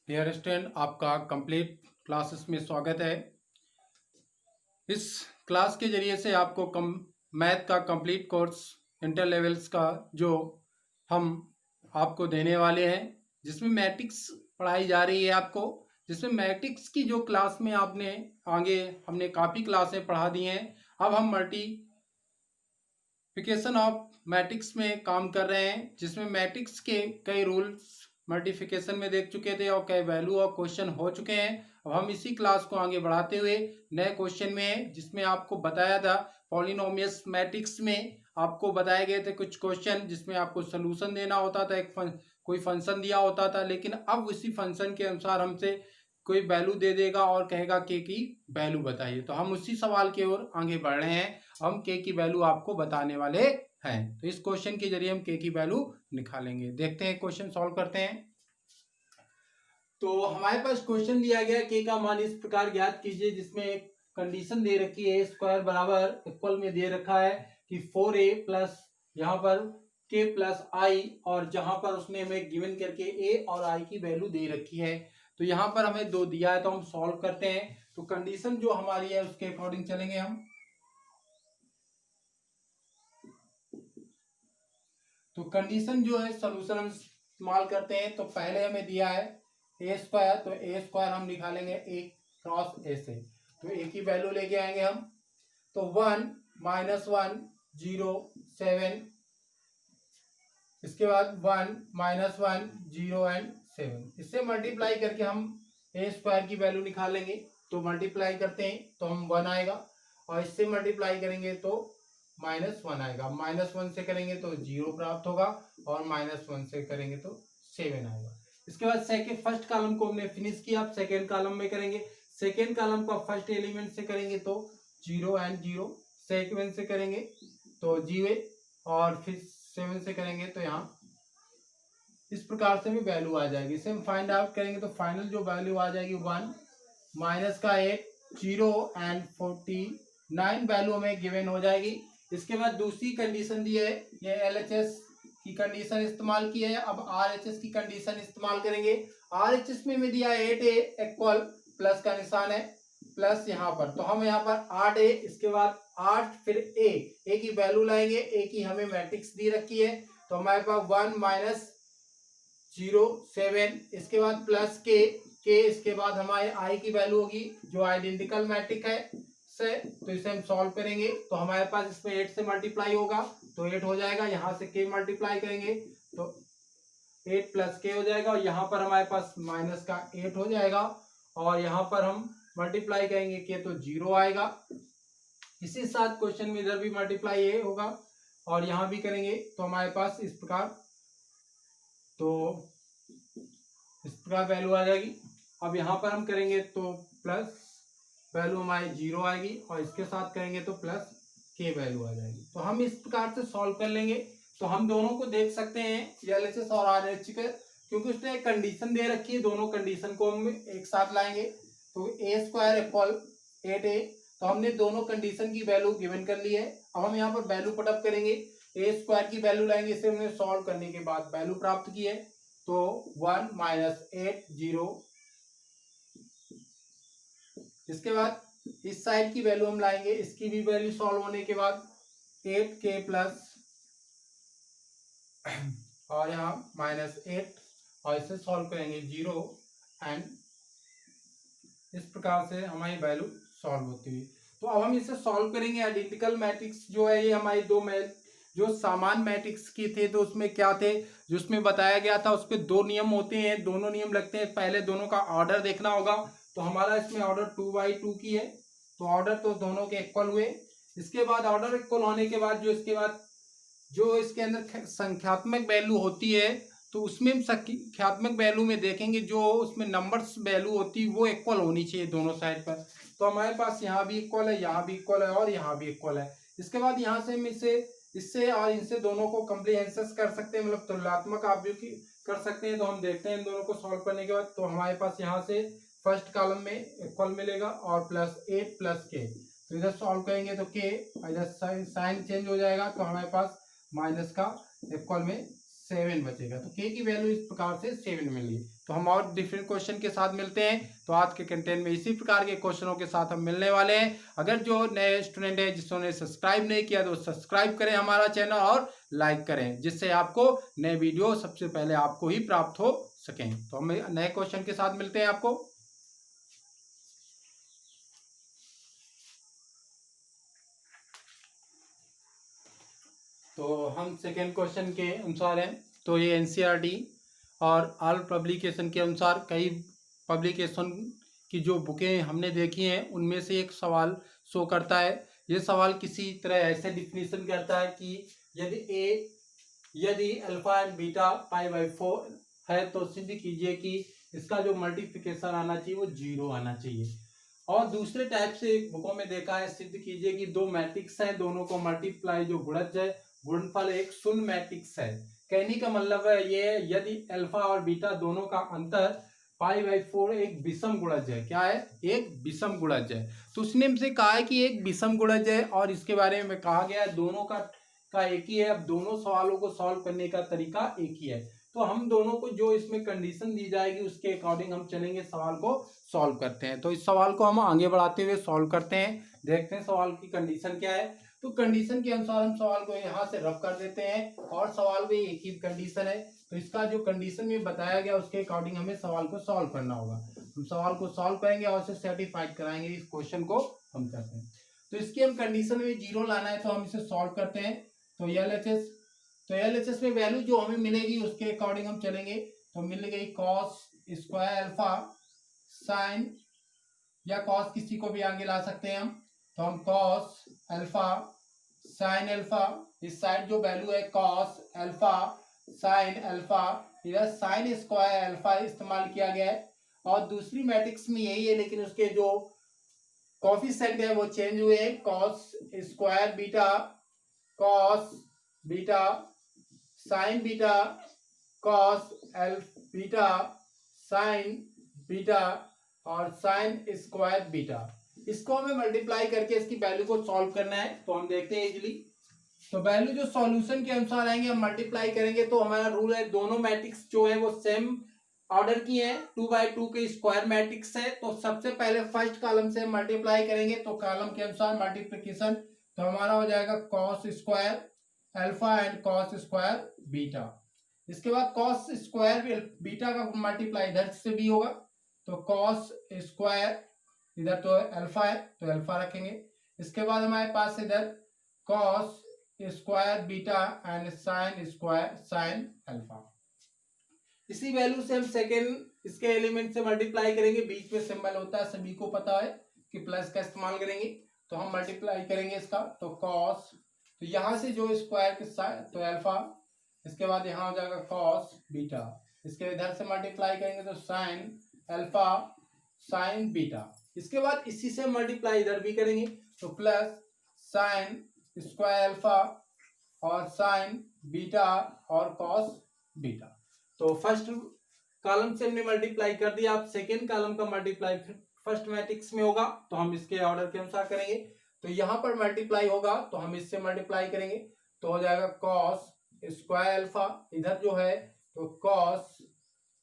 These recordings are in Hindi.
डियर स्टूडेंट, आपका कंप्लीट क्लासेस में स्वागत है। इस क्लास के जरिए से आपको मैथ का कंप्लीट कोर्स इंटर लेवल्स का जो हम आपको देने वाले हैं, जिसमें मैट्रिक्स पढ़ाई जा रही है आपको, जिसमें मैट्रिक्स की जो क्लास में आपने आगे हमने काफ़ी क्लासें पढ़ा दी हैं। अब हम मल्टीप्लिकेशन ऑफ मैट्रिक्स में काम कर रहे हैं, जिसमें मैट्रिक्स के कई रूल्स मल्टीप्लिकेशन में देख चुके थे और कई वैल्यू और क्वेश्चन हो चुके हैं। अब हम इसी क्लास को आगे बढ़ाते हुए नए क्वेश्चन में हैं, जिसमें आपको बताया था पॉलिनोमियस मैट्रिक्स में आपको बताए गए थे कुछ क्वेश्चन, जिसमें आपको सोल्यूशन देना होता था। कोई फंक्शन दिया होता था, लेकिन अब उसी फंक्शन के अनुसार हमसे कोई वैल्यू दे देगा और कहेगा के की वैल्यू बताइए। तो हम उसी सवाल की ओर आगे बढ़ रहे हैं। हम के की वैल्यू आपको बताने वाले हैं। तो इस क्वेश्चन के जरिए हम के की वैल्यू निकालेंगे। देखते हैं, क्वेश्चन सॉल्व करते हैं। तो हमारे पास क्वेश्चन दिया गया के का मान इस प्रकार ज्ञात कीजिए, जिसमें एक कंडीशन दे रखी है स्क्वायर बराबर इक्वल में दे रखा है कि 4a प्लस यहाँ पर k प्लस आई, और जहां पर उसने हमें गिवन करके a और i की वैल्यू दे रखी है। तो यहाँ पर हमें दो दिया है, तो हम सॉल्व करते हैं। तो कंडीशन जो हमारी है उसके अकॉर्डिंग चलेंगे हम। तो कंडीशन जो है सोल्यूशन हम इस्तेमाल करते हैं। तो पहले हमें दिया है ए स्क्वायर, तो ए स्क्वायर हम निकालेंगे ए क्रॉस ए से। तो ए की वैल्यू लेके आएंगे हम। तो 1 -1 0 7, इसके बाद 1 -1 0 एंड 7, इससे मल्टीप्लाई करके हम ए स्क्वायर की वैल्यू निकालेंगे। तो मल्टीप्लाई करते हैं तो हम 1 आएगा, और इससे मल्टीप्लाई करेंगे तो -1 आएगा। -1 से करेंगे तो 0 प्राप्त होगा, और -1 से करेंगे तो 7 आएगा। इसके बाद फर्स्ट कॉलम को हमने फिनिश किया। अब सेकेंड कॉलम में करेंगे। सेकेंड कॉलम को फर्स्ट एलिमेंट से करेंगे तो 0 एंड 0, सेकेंड से करेंगे तो 0, और फिर 7 से करेंगे तो यहाँ इस प्रकार से भी वैल्यू आ जाएगी। इसे हम फाइंड आउट करेंगे तो फाइनल जो वैल्यू आ जाएगी 1 माइनस का 8 0 एंड 49 वैल्यू हमें गिवन हो जाएगी। इसके बाद दूसरी कंडीशन दी है, ये LHS की कंडीशन इस्तेमाल की है। अब RHS की कंडीशन इस्तेमाल करेंगे। RHS में दिया है 8a इक्वल प्लस का निशान है, प्लस यहाँ पर, तो हम यहाँ पर 8a, इसके बाद 8 फिर a की वैल्यू लाएंगे। a की हमें मैट्रिक्स दी रखी है, तो हमारे पास 1 माइनस 0 7, इसके बाद प्लस के, इसके बाद हमारे आई की वैल्यू होगी जो आइडेंटिकल मैट्रिक है से। तो इसे हम सॉल्व करेंगे तो हमारे पास इसमें 8 से मल्टीप्लाई होगा तो 8 हो जाएगा। यहाँ से k मल्टीप्लाई करेंगे तो 8 प्लस k हो जाएगा, और यहाँ पर हमारे पास माइनस का 8 हो जाएगा, और यहाँ पर हम मल्टीप्लाई करेंगे k तो 0 आएगा। इसी साथ क्वेश्चन में इधर भी मल्टीप्लाई ये होगा, और यहाँ भी करेंगे तो हमारे पास इस प्रकार, तो इस प्रकार वैल्यू आ जाएगी। अब यहाँ पर हम करेंगे तो प्लस वैल्यू हमारी 0 आएगी, और इसके साथ करेंगे तो प्लस के वैल्यू आ जाएगी। तो हम इस प्रकार से सॉल्व कर लेंगे। तो हम दोनों को देख सकते हैं LHS और RHS के, क्योंकि उसने एक कंडीशन दे रखी है। दोनों कंडीशन को हम एक साथ लाएंगे। तो a स्क्वायर इक्वल 8a, तो हमने दोनों कंडीशन की वैल्यू गिवन कर ली है। अब हम यहाँ पर वैल्यू पुटअप करेंगे। a स्क्वायर की वैल्यू लाएंगे, इसे हमने सॉल्व करने के बाद वैल्यू प्राप्त की है। तो 1 माइनस 8 0, इसके बाद इस साइड की वैल्यू हम लाएंगे। इसकी भी वैल्यू सॉल्व होने के बाद 8k प्लस, और यहाँ -8, और इसे सॉल्व करेंगे 0 एंड इस प्रकार से हमारी वैल्यू सॉल्व होती है। तो अब हम इसे सॉल्व करेंगे। आइडेंटिकल मैट्रिक्स जो है, ये हमारी जो समान मैट्रिक्स की थे, तो उसमें क्या थे, जो उसमें बताया गया था, उस पर 2 नियम होते हैं, दोनों नियम लगते हैं। पहले दोनों का ऑर्डर देखना होगा। तो हमारा इसमें ऑर्डर 2/2 की है, तो ऑर्डर तो दोनों के इक्वल हुए। इसके बाद ऑर्डर इक्वल होने के बाद जो इसके अंदर संख्यात्मक वैल्यू होती है, तो उसमें संख्यात्मक वैल्यू में देखेंगे जो उसमें नंबर्स वैल्यू होती है वो इक्वल होनी चाहिए दोनों साइड पर। तो हमारे पास यहाँ भी इक्वल है, यहाँ भी इक्वल है, और यहाँ भी इक्वल है। इसके बाद यहाँ से हम इससे और इनसे दोनों को कम्प्रीहेंशन कर सकते हैं, मतलब तुलनात्मक आप भी कर सकते हैं। तो हम देखते हैं इन दोनों को सॉल्व करने के बाद। तो हमारे पास यहाँ से फर्स्ट कॉलम में इक्वल मिलेगा, और +8 प्लस k, तो इधर सॉल्व करेंगे तो k, इधर साइन चेंज हो जाएगा, तो हमारे पास माइनस का इक्वल में 7 बचेगा। तो k की वैल्यू इस प्रकार से 7 मिली। तो हम और डिफरेंट क्वेश्चन के साथ मिलते हैं। तो आज के कंटेंट में इसी प्रकार के क्वेश्चनों के साथ हम मिलने वाले हैं। अगर जो नए स्टूडेंट है जिन्होंने सब्सक्राइब नहीं किया तो सब्सक्राइब करें हमारा चैनल और लाइक करें, जिससे आपको नए वीडियो सबसे पहले आपको ही प्राप्त हो सकें। तो हम नए क्वेश्चन के साथ मिलते हैं आपको। तो हम सेकेंड क्वेश्चन के अनुसार हैं। तो ये एनसीईआरटी और ऑल पब्लिकेशन के अनुसार कई पब्लिकेशन की जो बुकें हमने देखी हैं उनमें से एक सवाल शो करता है। ये सवाल किसी तरह ऐसे डिफिनीशन करता है कि यदि अल्फा एंड बीटा π/4 है तो सिद्ध कीजिए कि इसका जो मल्टीप्लिकेशन आना चाहिए वो 0 आना चाहिए। और दूसरे टाइप से बुकों में देखा है, सिद्ध कीजिए कि दो मैट्रिक्स हैं, दोनों को मल्टीप्लाई जो गुणज है गुणनफल एक शून्य मैट्रिक्स है। कहने का मतलब है ये, यदि अल्फा और बीटा दोनों का अंतर π/4 एक विषम गुणज है। क्या है? एक विषम गुणज है। तो उसने हमसे कहा है कि एक विषम गुणज है और इसके बारे में कहा गया है दोनों का एक ही है। अब दोनों सवालों को सॉल्व करने का तरीका एक ही है। तो हम दोनों को जो इसमें कंडीशन दी जाएगी उसके अकॉर्डिंग हम चलेंगे, सवाल को सॉल्व करते हैं। तो इस सवाल को हम आगे बढ़ाते हुए सॉल्व करते हैं, देखते हैं सवाल की कंडीशन क्या है। तो कंडीशन के अनुसार हम सवाल को यहाँ से रफ कर देते हैं और सवाल में एक ही कंडीशन है। तो इसका जो कंडीशन में बताया गया उसके अकॉर्डिंग हमें सवाल को सॉल्व करना होगा। हम सवाल को सॉल्व करेंगे और उसे सेटिस्फाइड कराएंगे, इस क्वेश्चन को हम करते हैं। तो इसकी हम कंडीशन में 0 लाना है तो हम इसे सॉल्व करते हैं। तो LHS में वैल्यू जो हमें मिलेगी उसके अकॉर्डिंग हम चलेंगे। तो मिल गई कॉस स्क्वायर अल्फा साइन, या कॉस किसी को भी आगे ला सकते हैं हम। तो हम कॉस अल्फा साइन अल्फा, इस साइड जो वैल्यू है कॉस अल्फा साइन अल्फा, इधर साइन स्क्वायर अल्फा इस्तेमाल किया गया है। और दूसरी मैट्रिक्स में यही है लेकिन उसके जो कोफिशिएंट है वो चेंज हुए हैं। Cos square beta, cos beta sine beta, cos beta sine beta और साइन स्क्वायर बीटा। इसको हमें मल्टीप्लाई करके इसकी वैल्यू को सॉल्व करना है। तो हम देखते हैं इजीली। तो वैल्यू जो सॉल्यूशन के अनुसार आएंगे हम मल्टीप्लाई करेंगे। तो हमारा रूल है दोनों मैट्रिक्स जो है वो सेम ऑर्डर की है, 2/2 के स्क्वायर मैट्रिक्स है। तो सबसे पहले फर्स्ट कॉलम से मल्टीप्लाई करेंगे तो कॉलम के अनुसार मल्टीप्लिकेशन। तो हमारा हो जाएगा cos square alpha and cos square beta. इसके बाद कॉस स्क्वायर बीटा का मल्टीप्लाई इधर से भी होगा। तो कॉस स्क्वायर, इधर तो अल्फा है तो अल्फा रखेंगे। इसके बाद हमारे पास इधर cos square beta and sine square sine alpha. इसी वैल्यू से हम सेकेंड इसके एलिमेंट से मल्टीप्लाई करेंगे। बीच में सिंबल होता है, सभी को पता है कि प्लस का इस्तेमाल करेंगे। तो हम मल्टीप्लाई करेंगे इसका। तो कॉस, तो यहां से जो स्क्वायर के साथ तो अल्फा, इसके बाद यहाँ हो जाएगा कॉस बीटा, इसके इधर से मल्टीप्लाई करेंगे तो साइन अल्फा साइन बीटा। इसके बाद इसी से मल्टीप्लाई इधर भी करेंगे तो प्लस साइन स्क्वायर अल्फा और साइन बीटा और कॉस बीटा। तो फर्स्ट कॉलम से हमने मल्टीप्लाई कर दिया। अब सेकेंड कॉलम का मल्टीप्लाई फर्स्ट मैट्रिक्स में होगा तो हम इसके ऑर्डर के अनुसार करेंगे। तो यहाँ पर मल्टीप्लाई होगा तो हम इससे मल्टीप्लाई करेंगे तो हो जाएगा कॉस स्क्वायर अल्फा, इधर जो है तो कॉस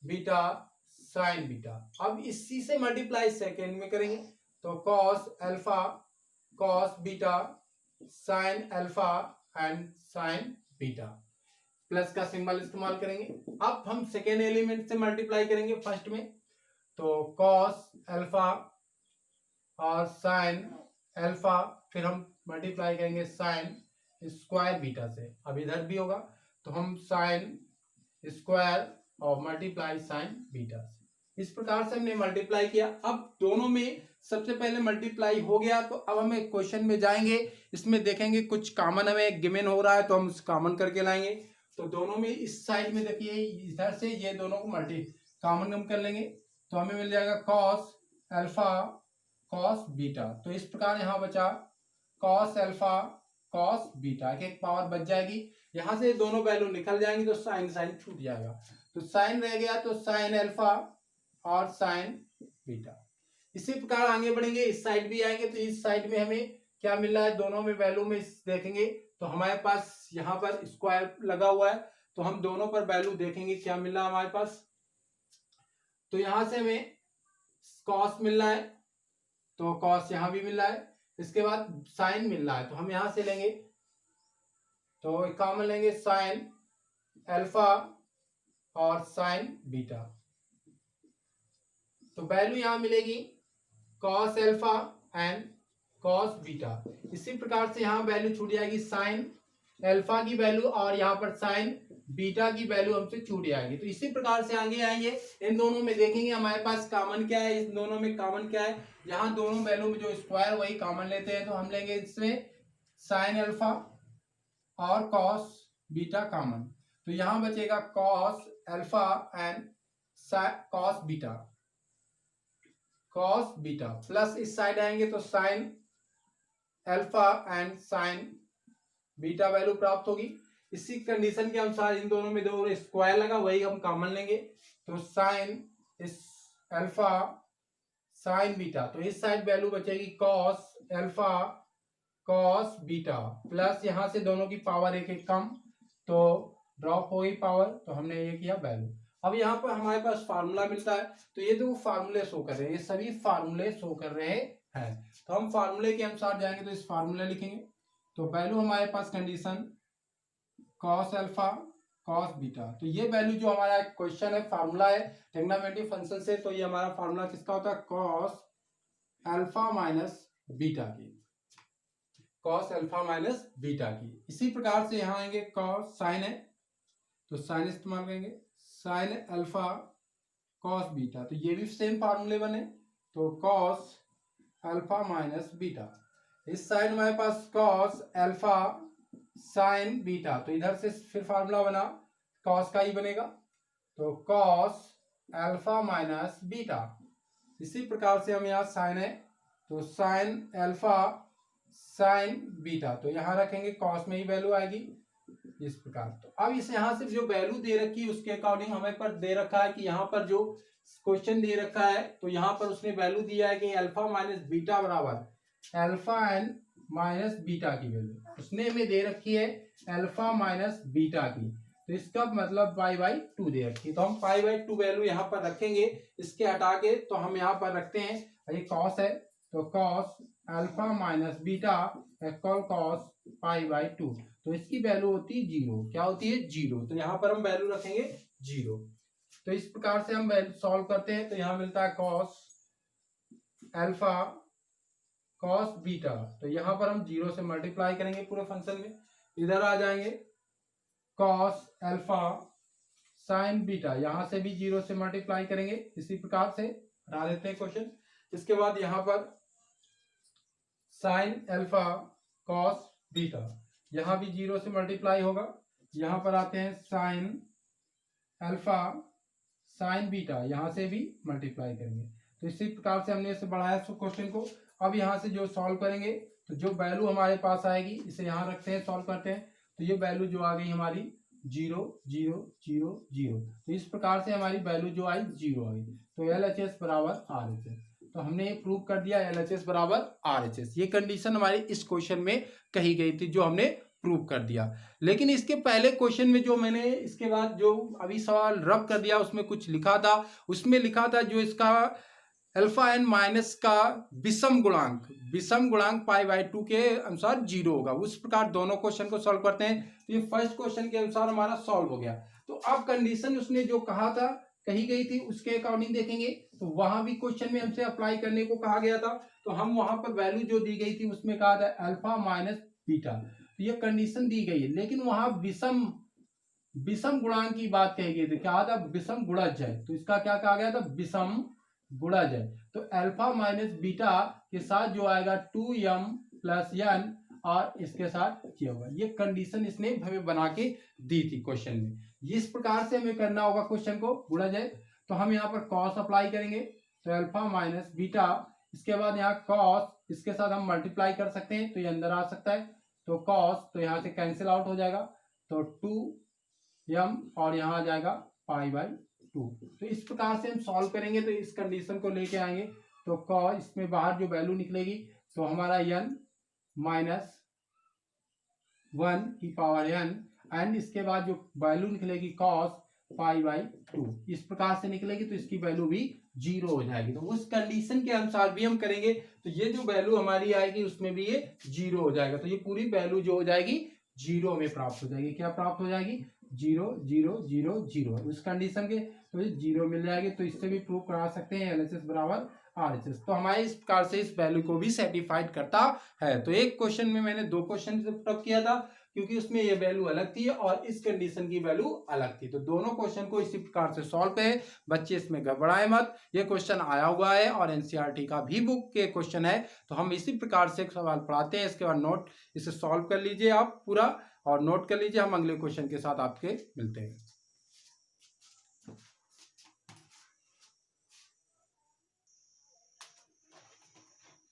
बीटा साइन बीटा। अब इसी से मल्टीप्लाई सेकेंड में करेंगे तो cos alpha cos beta sine alpha and sign beta, plus का सिंबल इस्तेमाल करेंगे। अब हम सेकेंड एलिमेंट से मल्टीप्लाई करेंगे फर्स्ट में। तो कॉस अल्फा और साइन अल्फा, फिर हम मल्टीप्लाई करेंगे साइन स्क्वायर बीटा से। अब इधर भी होगा तो हम साइन स्क्वायर और मल्टीप्लाई साइन बीटा से। इस प्रकार से हमने मल्टीप्लाई किया। अब दोनों में सबसे पहले मल्टीप्लाई हो गया तो अब हमें क्वेश्चन में जाएंगे, इसमें देखेंगे कुछ कॉमन हमें गिवन हो रहा है तो हम कॉमन करके लाएंगे। तो दोनों में इस साइड में देखिए इधर से ये दोनों को कॉमन हम कर लेंगे तो हमें मिल जाएगा कॉस अल्फा कॉस बीटा। तो इस प्रकार यहाँ बचा कॉस अल्फा कॉस बीटा, एक पावर बच जाएगी। यहाँ से दोनों वैल्यू निकल जाएंगी तो साइन साइन छूट जाएगा। तो साइन रह गया तो साइन अल्फा और साइन बीटा। इसी प्रकार आगे बढ़ेंगे, इस साइड भी आएंगे तो इस साइड में हमें क्या मिल रहा है, दोनों में वैल्यू में देखेंगे तो हमारे पास यहाँ पर स्क्वायर लगा हुआ है तो हम दोनों पर वैल्यू देखेंगे क्या मिल रहा है हमारे पास। तो यहां से हमें कॉस मिल रहा है, तो कॉस यहां भी मिल रहा है, इसके बाद साइन मिल रहा है, तो हम यहां से लेंगे, तो कॉमन लेंगे साइन अल्फा और साइन बीटा, तो वैल्यू यहां मिलेगी cos alpha and cos beta. इसी प्रकार से यहां वैल्यू छूट जाएगी साइन अल्फा की वैल्यू और यहाँ पर साइन बीटा की वैल्यू हमसे छूट जाएगी। तो इसी प्रकार से आगे आएंगे, इन दोनों में देखेंगे हमारे पास कॉमन क्या है, इन दोनों में कॉमन क्या है, यहाँ दोनों वैल्यू में जो स्क्वायर वही कॉमन लेते हैं, तो हम लेंगे इसमें साइन अल्फा और कॉस बीटा कॉमन, तो यहां बचेगा cos alpha and cos beta, cos beta plus इस साइड आएंगे तो sine alpha and sign beta value प्राप्त होगी। इसी कंडीशन के अनुसार इन दोनों में जो स्क्वायर लगा वही हम कॉमन लेंगे, तो साइन इस अल्फा साइन बीटा, तो इस साइड वैल्यू बचेगी cos alpha cos beta plus यहां से दोनों की पावर एक एक कम, तो ड्रॉप हो गई पावर, तो हमने ये किया वैल्यू। अब यहाँ पर हमारे पास फार्मूला मिलता है, तो ये जो फार्मूले शो कर रहे हैं, ये सभी फार्मूले शो कर रहे हैं, तो हम फार्मूले के अनुसार जाएंगे, तो इस फार्मूला लिखेंगे, तो वैल्यू हमारे पास condition cos alpha cos beta, तो ये वैल्यू जो हमारा क्वेश्चन है फार्मूला है ट्रिग्नोमेट्रिक फंक्शन से, तो ये हमारा फार्मूला किसका होता है, कॉस अल्फा माइनस बीटा की, कॉस अल्फा माइनस बीटा की। इसी प्रकार से यहाँ आएंगे कॉस साइन है, तो साइन इस्तेमाल करेंगे, साइन अल्फा कॉस बीटा, तो ये भी सेम फार्मूले बने, तो कॉस अल्फा माइनस बीटा। इस साइड हमारे पास कॉस अल्फा साइन बीटा, तो इधर से फिर फार्मूला बना कॉस का ही बनेगा, तो कॉस अल्फा माइनस बीटा। इसी प्रकार से हम यहाँ साइन है, तो साइन अल्फा साइन बीटा, तो यहां रखेंगे कॉस में ही वैल्यू आएगी इस प्रकार। तो अब इस यहां से जो वैल्यू दे रखी है उसके अकॉर्डिंग हमें पर दे रखा है कि यहाँ पर जो क्वेश्चन दे रखा है, तो यहाँ पर उसने वैल्यू दिया है कि अल्फा माइनस बीटा बराबर अल्फा एन माइनस बीटा की वैल्यू उसने हमें दे रखी है अल्फा माइनस बीटा की, तो इसका मतलब पाई बाई 2 दे रखी है, तो हम पाई बाई 2 वैल्यू यहाँ पर रखेंगे, इसके हटा के तो हम यहाँ पर रखते हैं, ये कॉस है, तो cos alpha minus beta equal cos pi by 2, तो इसकी वैल्यू होती है 0, क्या होती है 0, तो यहाँ पर हम वैल्यू रखेंगे 0। तो इस प्रकार से हम वैल्यू सॉल्व करते हैं, तो यहाँ मिलता है कॉस अल्फा कॉस बीटा, तो यहाँ पर हम 0 से मल्टीप्लाई करेंगे पूरे फंक्शन में, इधर आ जाएंगे कॉस अल्फा साइन बीटा, यहाँ से भी 0 से मल्टीप्लाई करेंगे, इसी प्रकार से हटा देते हैं क्वेश्चन। इसके बाद यहाँ पर साइन अल्फा कॉस बीटा, यहां भी 0 से मल्टीप्लाई होगा, यहां पर आते हैं साइन अल्फा साइन बीटा, यहां से भी मल्टीप्लाई करेंगे, तो इसी प्रकार से हमने इसे बढ़ाया क्वेश्चन को। अब यहां से जो सॉल्व करेंगे, तो जो वैल्यू हमारे पास आएगी इसे यहां रखते हैं, सॉल्व करते हैं, तो ये वैल्यू जो आ गई हमारी 0 0 0 0, तो इस प्रकार से हमारी वैल्यू जो आई 0 आ गई, तो LHS बराबर RHS, तो हमने ये प्रूव कर दिया LHS बराबर RHS, ये कंडीशन हमारी इस क्वेश्चन में कही गई थी जो हमने प्रूव कर दिया। लेकिन इसके पहले क्वेश्चन में जो मैंने इसके बाद जो अभी सवाल रब कर दिया उसमें कुछ लिखा था, उसमें लिखा था जो इसका अल्फा एन माइनस का विषम गुणांक पाई बाई 2 के अनुसार 0 होगा, उस प्रकार दोनों क्वेश्चन को सॉल्व करते हैं, तो ये फर्स्ट क्वेश्चन के अनुसार हमारा सॉल्व हो गया। तो अब कंडीशन उसने जो कहा था कही गई थी उसके अकॉर्डिंग देखेंगे, तो वहां भी क्वेश्चन में हमसे अप्लाई करने को कहा गया था, तो हम वहां पर वैल्यू जो दी गई थी उसमें कहा था अल्फा माइनस बीटा, तो ये कंडीशन दी गई है, लेकिन वहां विषम गुणांक की बात कही गई थी, क्या था विषम गुणज है, तो इसका क्या कहा गया था विषम गुणज है, तो अल्फा माइनस बीटा के साथ जो आएगा 2m प्लस n और इसके साथ क्या होगा, ये कंडीशन इसने हमें बना के दी थी क्वेश्चन में, इस प्रकार से हमें करना होगा क्वेश्चन को गुणज है, तो हम यहाँ पर कॉस अप्लाई करेंगे, तो अल्फा माइनस बीटा, इसके बाद यहाँ कॉस, इसके साथ हम मल्टीप्लाई कर सकते हैं, तो ये अंदर आ सकता है, तो कॉस, तो यहाँ से कैंसिल आउट हो जाएगा, तो 2m और यहाँ आ जाएगा पाई बाई 2, तो इस प्रकार से हम सॉल्व करेंगे, तो इस कंडीशन को लेके आएंगे, तो कॉस इसमें बाहर जो वैल्यू निकलेगी, तो हमारा n माइनस 1 की पावर n, एंड इसके बाद जो वैल्यू निकलेगी कॉस, π/2 इस प्रकार से निकलेगी, तो इसकी वैल्यू भी 0 हो जाएगी। तो उस कंडीशन के अनुसार भी हम करेंगे तो ये जो वैल्यू हमारी आएगी उसमें भी ये 0 हो जाएगा। तो ये पूरी वैल्यू जो हो जाएगी 0 में प्राप्त हो जाएगी। क्या प्राप्त हो जाएगी? 0 0 0 0 उस कंडीशन के, तो ये 0 मिल जाएगी। तो इससे भी प्रूव करा सकते हैं LHS बराबर RHS। तो हमारे इस प्रकार से इस वैल्यू को भी सेटिफाइड करता है। तो एक क्वेश्चन में मैंने 2 क्वेश्चन पुटअप किया था क्योंकि उसमें ये वैल्यू अलग थी और इस कंडीशन की वैल्यू अलग थी। तो दोनों क्वेश्चन को इसी प्रकार से सॉल्व करें। बच्चे इसमें गड़बड़ाए मत, ये क्वेश्चन आया हुआ है और NCERT का भी बुक के क्वेश्चन है। तो हम इसी प्रकार से एक सवाल पढ़ाते हैं, इसके बाद नोट इसे सॉल्व कर लीजिए आप पूरा और नोट कर लीजिए। हम अगले क्वेश्चन के साथ आपके मिलते हैं।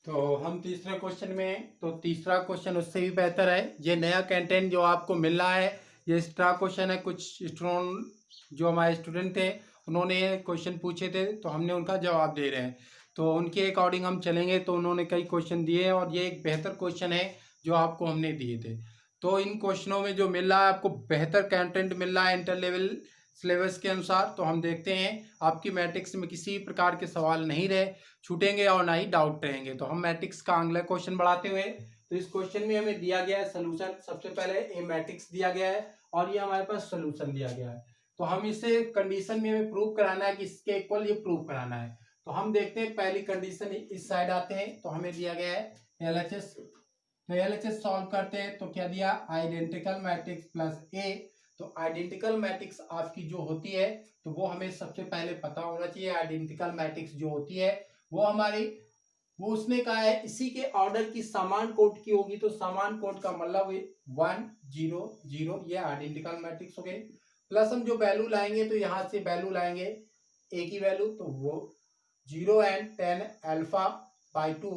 तो हम तीसरे क्वेश्चन में, तो तीसरा क्वेश्चन उससे भी बेहतर है। ये नया कंटेंट जो आपको मिल रहा है ये एक्स्ट्रा क्वेश्चन है। कुछ स्टूडेंट जो हमारे स्टूडेंट थे उन्होंने क्वेश्चन पूछे थे तो हमने उनका जवाब दे रहे हैं, तो उनके अकॉर्डिंग हम चलेंगे। तो उन्होंने कई क्वेश्चन दिए हैं और ये एक बेहतर क्वेश्चन है जो आपको हमने दिए थे। तो इन क्वेश्चनों में जो मिल रहा है आपको बेहतर कंटेंट मिल रहा है इंटर लेवल सिलेबस के अनुसार। तो हम देखते हैं आपकी मैट्रिक्स में किसी प्रकार के सवाल नहीं रहे छूटेंगे और ना ही डाउट रहेंगे। तो हम मैट्रिक्स का अगला क्वेश्चन बढ़ाते हुए, तो इस क्वेश्चन में हमें दिया गया है सोल्यूशन। सबसे पहले ए मैट्रिक्स दिया गया है और ये हमारे पास सोल्यूशन दिया गया है। तो हम इसे कंडीशन में हमें प्रूव कराना है कि इसके इक्वल ये प्रूव कराना है। तो हम देखते हैं पहली कंडीशन इस साइड आते हैं। तो हमें दिया गया है LHS। तो LHS सॉल्व करते हैं तो क्या दिया? आइडेंटिकल मैट्रिक्स प्लस ए। तो आइडेंटिकल मैट्रिक्स आपकी जो होती है तो वो हमें सबसे पहले पता होना चाहिए। आइडेंटिकल मैट्रिक्स जो होती है वो हमारी, वो उसने कहा है इसी के ऑर्डर की समान कोड की होगी। तो समान कोड का मतलब 1 0 0 ये आइडेंटिकल मैट्रिक्स हो गए। प्लस हम जो वैल्यू लाएंगे तो यहाँ से वैल्यू लाएंगे ए की वैल्यू, तो वो 0 एंड 10 α/2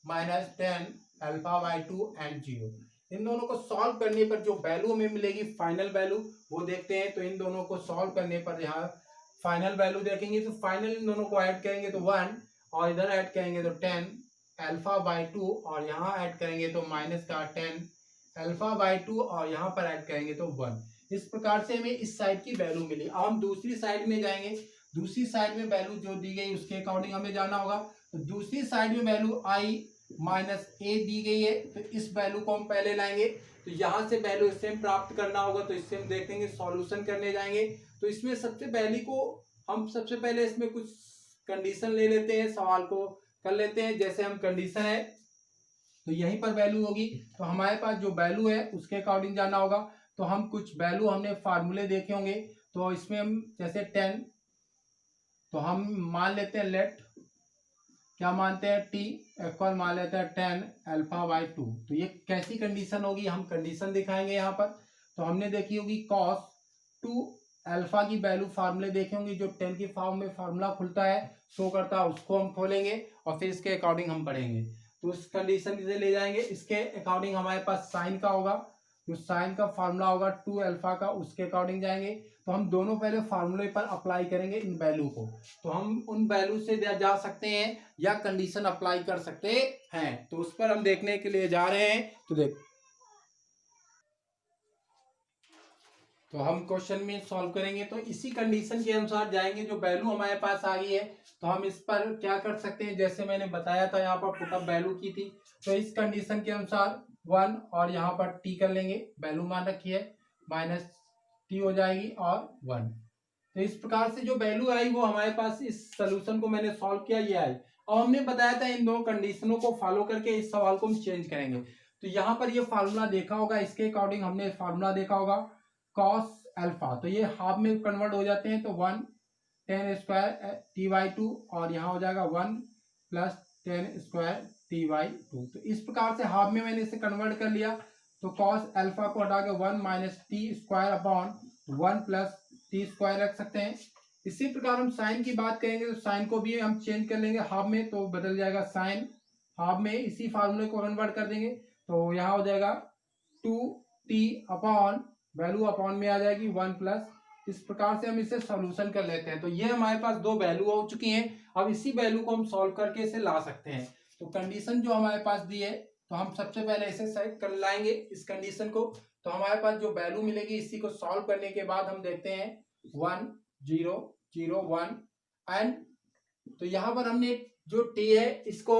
माइनस 10 α/2 एंड 0। इन दोनों को सॉल्व करने पर जो वैल्यू हमें मिलेगी फाइनल वैल्यू वो देखते हैं। तो इन दोनों को सॉल्व करने पर यहाँ फाइनल वैल्यू देखेंगे तो फाइनल इन दोनों को ऐड करेंगे तो 1 और इधर ऐड करेंगे तो 10 α/2 और यहाँ ऐड करेंगे तो माइनस का 10 α/2 और यहाँ पर ऐड करेंगे तो 1। इस प्रकार से हमें इस साइड की वैल्यू मिली। अब हम दूसरी साइड में जाएंगे। दूसरी साइड में वैल्यू जो दी गई उसके अकॉर्डिंग हमें जाना होगा। तो दूसरी साइड में वैल्यू i माइनस ए दी गई है तो इस वैल्यू को हम पहले लाएंगे। तो यहाँ से वैल्यू इससे हम प्राप्त करना होगा। तो इससे हम देखेंगे सॉल्यूशन करने जाएंगे। तो इसमें सबसे पहली को हम सबसे पहले इसमें कुछ कंडीशन ले लेते हैं, सवाल को कर लेते हैं। जैसे हम कंडीशन है तो यहीं पर वैल्यू होगी। तो हमारे पास जो वैल्यू है उसके अकॉर्डिंग जाना होगा। तो हम कुछ वैल्यू हमने फार्मूले देखे होंगे। तो इसमें हम जैसे 10, तो हम मान लेते हैं लेट, क्या मानते हैं t इक्वल मान लेते हैं 10 α/2। तो ये कैसी कंडीशन होगी हम कंडीशन दिखाएंगे यहाँ पर। तो हमने देखी होगी cos 2 अल्फा की वैल्यू फार्मूले देखे होंगे, जो 10 की फॉर्म में फार्मूला खुलता है शो करता है, उसको हम खोलेंगे और फिर इसके अकॉर्डिंग हम पढ़ेंगे। तो उस कंडीशन से ले जाएंगे। इसके अकॉर्डिंग हमारे पास साइन का होगा, जो साइन का फार्मूला होगा 2 अल्फा का, उसके अकॉर्डिंग जाएंगे। तो हम दोनों पहले फार्मूले पर अप्लाई करेंगे इन वैल्यू को। तो हम उन वैल्यू से जा सकते हैं या कंडीशन अप्लाई कर सकते हैं। तो उस पर हम देखने के लिए जा रहे हैं। तो देख, तो हम क्वेश्चन में सॉल्व करेंगे तो इसी कंडीशन के अनुसार जाएंगे। जो वैल्यू हमारे पास आ गई है तो हम इस पर क्या कर सकते हैं, जैसे मैंने बताया था यहाँ पर पुटअप वैल्यू की थी। तो इस कंडीशन के अनुसार 1 और यहाँ पर t कर लेंगे, वैल्यू मान रखी है माइनस t हो जाएगी और 1। तो इस प्रकार से जो वैल्यू आई वो हमारे पास, इस सोल्यूशन को मैंने सॉल्व किया, ये आई। और हमने बताया था इन दो कंडीशनों को फॉलो करके इस सवाल को हम चेंज करेंगे। तो यहाँ पर ये फार्मूला देखा होगा, इसके अकॉर्डिंग हमने फार्मूला देखा होगा cos अल्फा, तो ये हाफ में कन्वर्ट हो जाते हैं। तो 1 10 स्क्वायर t/2 और यहाँ हो जाएगा 1 प्लस 10 स्क्वायर t/2। तो इस प्रकार से हाफ में मैंने इसे कन्वर्ट कर लिया। तो cos अल्फा को हटा के 1 minus T square upon 1 plus T square रख सकते हैं। इसी प्रकार हम साइन की बात करेंगे तो साइन को भी हम चेंज कर लेंगे हाफ में, तो बदल जाएगा साइन हाफ में, इसी फार्मूले को कन्वर्ट कर देंगे। तो यहाँ हो जाएगा 2t अपॉन वैल्यू अपॉन में आ जाएगी 1 प्लस। इस प्रकार से हम इसे सॉल्यूशन कर लेते हैं। तो ये हमारे पास दो वैल्यू हो चुकी हैं। अब इसी वैल्यू को हम सॉल्व करके इसे ला सकते हैं। तो कंडीशन जो हमारे पास दी है तो हम सबसे पहले इसे सेट कर लाएंगे इस कंडीशन को। तो हमारे पास जो वैल्यू मिलेगी इसी को सॉल्व करने के बाद हम देखते हैं 1 0 0 1 एंड तो यहाँ पर हमने जो t है इसको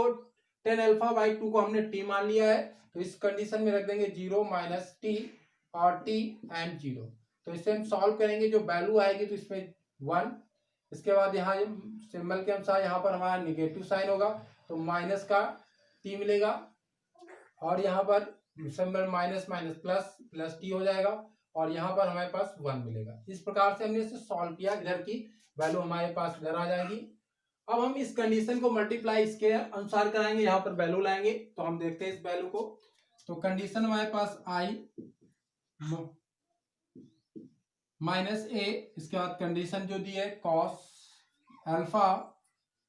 tan अल्फा बाई 2 को हमने t मान लिया है, तो इस कंडीशन में रख देंगे 0 माइनस टी और t एंड 0। तो इसे हम सॉल्व करेंगे, जो वैल्यू आएगी तो इसमें 1, इसके बाद यहाँ सिंबल के अनुसार यहाँ पर हमारा निगेटिव साइन होगा तो माइनस का t मिलेगा, और यहाँ पर symbol minus minus plus plus T हो जाएगा, और यहाँ पर हमारे पास 1 मिलेगा। इस प्रकार से हमने इसे सॉल्व किया, इधर की वैल्यू हमारे पास इधर आ जाएगी। अब हम इस कंडीशन को मल्टीप्लाई इसके अनुसार कराएंगे, यहाँ पर वैल्यू लाएंगे, तो हम देखते हैं इस वैल्यू को। तो कंडीशन हमारे पास आई माइनस ए, इसके बाद कंडीशन जो दी है cos alpha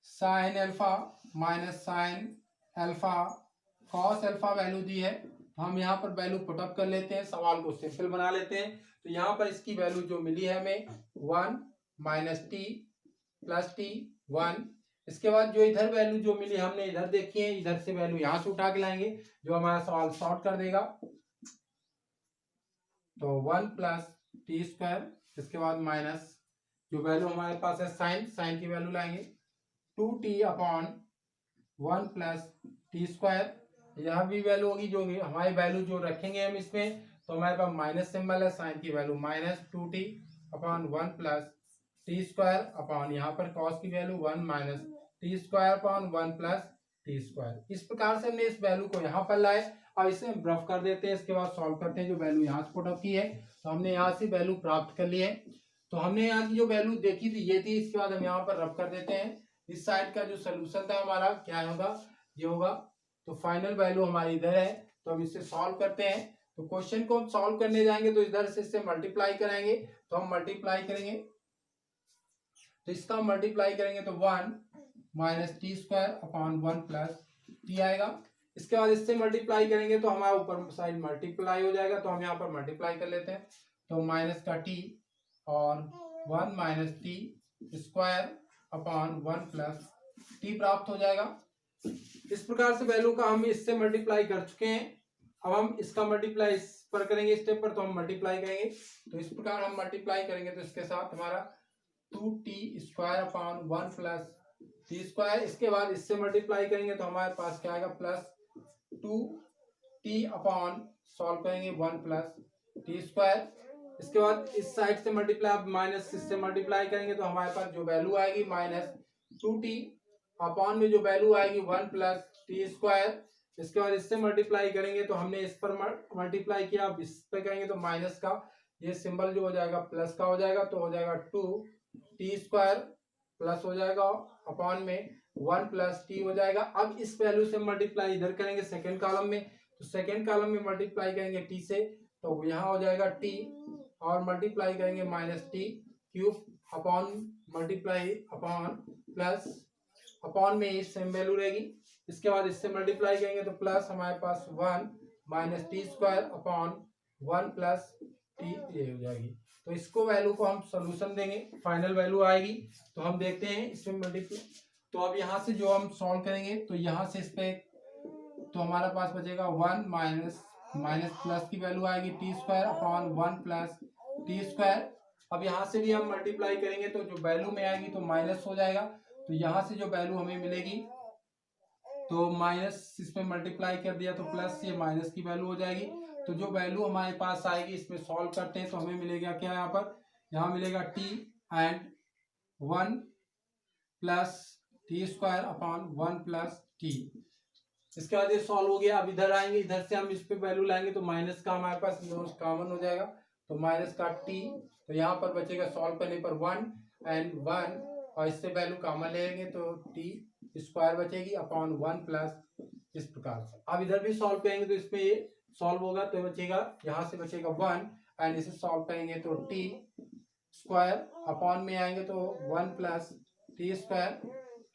sine alpha minus sine alpha cos alpha value दी है, तो हम यहाँ पर वैल्यू पुटअप कर लेते हैं, सवाल को सिंपल बना लेते हैं। तो यहाँ पर इसकी वैल्यू जो मिली है हमें 1 माइनस टी प्लस टी 1, इसके बाद जो इधर वैल्यू जो मिली हमने इधर देखी है, इधर से वैल्यू यहाँ से उठा के लाएंगे जो हमारा सवाल सॉर्ट कर देगा। तो 1 प्लस टी स्क्वायर, इसके बाद माइनस जो वैल्यू हमारे पास है साइन की वैल्यू लाएंगे 2t upon 1 plus T square, यह भी वैल्यू होगी जो हमारी वैल्यू जो रखेंगे हम इसमें, तो हमारे पास माइनस सिंबल है, साइन की value minus 2t upon 1 plus T square upon यहाँ पर कॉस की value 1 minus T square upon 1 plus T square. इस प्रकार से हमने इस वैल्यू को यहाँ पर लाए और इसे हम रफ कर देते हैं, इसके बाद सॉल्व करते हैं। जो वैल्यू यहाँ से पुट अप की है तो हमने यहाँ से वैल्यू प्राप्त कर ली है, तो हमने यहाँ की जो वैल्यू देखी थी ये थी, इसके बाद हम यहाँ पर रफ कर देते हैं। इस साइड का जो सोल्यूशन था हमारा क्या होगा, ये होगा। तो फाइनल वैल्यू हमारी इधर है, तो हम इसे सॉल्व करते हैं। तो क्वेश्चन को हम सॉल्व करने जाएंगे तो इधर से इससे मल्टीप्लाई कराएंगे, तो हम मल्टीप्लाई करेंगे, तो इसका मल्टीप्लाई करेंगे तो 1 minus T square upon 1 plus T आएगा। इसके बाद इससे मल्टीप्लाई करेंगे तो हमारा ऊपर साइड मल्टीप्लाई हो जाएगा, तो हम यहाँ पर मल्टीप्लाई कर लेते हैं। तो माइनस का टी और 1 minus T square upon 1 plus T प्राप्त हो जाएगा। इस प्रकार से वैल्यू का हम इससे मल्टीप्लाई कर चुके हैं। अब हम इसका मल्टीप्लाई इस पर करेंगे स्टेप पर, तो हम मल्टीप्लाई करेंगे, तो इस प्रकार हम मल्टीप्लाई करेंगे तो इसके साथ हमारा 2t square upon 1 plus T square, इसके बाद इससे मल्टीप्लाई करेंगे तो हमारे पास क्या आएगा प्लस 2t अपॉन सॉल्व करेंगे 1 प्लस टी स्क्वायर। इसके बाद इस साइड से मल्टीप्लाई माइनस इससे मल्टीप्लाई करेंगे तो हमारे पास जो वैल्यू आएगी माइनस 2t अपॉन में जो वैल्यू आएगी 1 प्लस टी स्क्वायर। इसके बाद इससे मल्टीप्लाई करेंगे तो हमने इस पर मल्टीप्लाई किया, अब इस पे करेंगे तो माइनस का ये सिंबल जो हो जाएगा प्लस का हो जाएगा, तो हो जाएगा 2t स्क्वायर प्लस हो जाएगा अपॉन में 1 प्लस टी हो जाएगा। अब इस वैल्यू से मल्टीप्लाई इधर करेंगे सेकेंड कॉलम में, तो सेकेंड कॉलम में मल्टीप्लाई करेंगे टी से, तो यहाँ हो जाएगा टी और मल्टीप्लाई करेंगे minus T cube upon multiply upon plus upon में इस सेम वैल्यू रहेगी। इसके बाद इससे मल्टीप्लाई करेंगे तो प्लस हमारे पास 1 minus T square upon 1 plus T ये हो जाएगी। तो इसको वैल्यू को हम सोल्यूशन देंगे, फाइनल वैल्यू आएगी, तो हम देखते हैं इसमें मल्टीप्लाई। तो अब यहाँ से जो हम सॉल्व करेंगे तो यहाँ से इस पे तो हमारे पास बचेगा 1 माइनस प्लस की वैल्यू आएगी T square upon 1 plus T square. अब यहाँ से भी हम मल्टीप्लाई करेंगे तो जो वैल्यू में आएगी तो माइनस हो जाएगा, तो यहाँ से जो वैल्यू हमें मिलेगी तो माइनस इसमें मल्टीप्लाई कर दिया तो प्लस ये माइनस की वैल्यू हो जाएगी। तो जो वैल्यू हमारे पास आएगी इसमें सॉल्व करते हैं तो हमें मिलेगा क्या, यहाँ मिलेगा t and 1 plus T square upon 1 plus T. इसके बाद ये सॉल्व हो गया। अब इधर आएंगे, इधर से हम इस पे वैल्यू लाएंगे तो माइनस का हमारे पास कॉमन हो जाएगा, तो माइनस का t, तो यहाँ पर बचेगा सॉल्व करने पर 1 एंड 1 और इससे वैल्यू कॉमन लेंगे तो टी स्क्वायर बचेगी अपॉन 1 प्लस इस प्रकार से। अब इधर भी सॉल्व करेंगे तो इसमें ये सॉल्व होगा तो बचेगा यहाँ से बचेगा 1 एंड इसे सॉल्व करेंगे तो टी स्क्वायर अपॉन में आएंगे तो 1 प्लस टी स्क्वायर।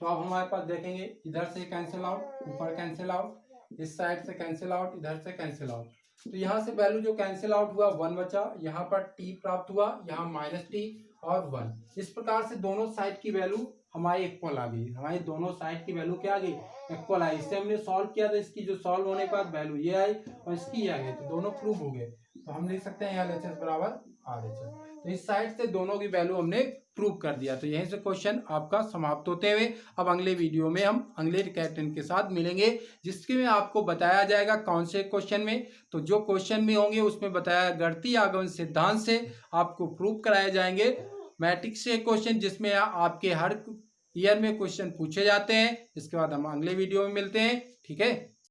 तो अब हमारे पास देखेंगे इधर से कैंसिल आउट, ऊपर कैंसिल आउट, इस साइड से कैंसिल आउट, इधर से कैंसिल आउट, तो यहाँ से वैल्यू जो कैंसिल आउट हुआ 1 बचा, यहाँ पर t प्राप्त हुआ, यहाँ माइनस टी और 1। इस प्रकार से दोनों साइड की वैल्यू हमारी इक्वल आ गई, हमारी दोनों साइड की वैल्यू क्या आ गई, इक्वल आई। इससे हमने सॉल्व किया था, इसकी जो सॉल्व होने के बाद वैल्यू ये आई और इसकी ये आ गई, तो दोनों प्रूव हो गए। तो हम लिख सकते हैं यहाँ LHS बराबर RHS। तो इस साइड से दोनों की वैल्यू हमने प्रूव कर दिया। तो यहीं से क्वेश्चन आपका समाप्त होते हुए अब अगले वीडियो में हम अगले पैटर्न के साथ मिलेंगे, जिसके में आपको बताया जाएगा कौन से क्वेश्चन में, तो जो क्वेश्चन में होंगे उसमें बताया गणितीय आगमन सिद्धांत से आपको प्रूव कराए जाएंगे मैट्रिक्स से क्वेश्चन, जिसमें आपके हर ईयर में क्वेश्चन पूछे जाते हैं। इसके बाद हम अगले वीडियो में मिलते हैं। ठीक है।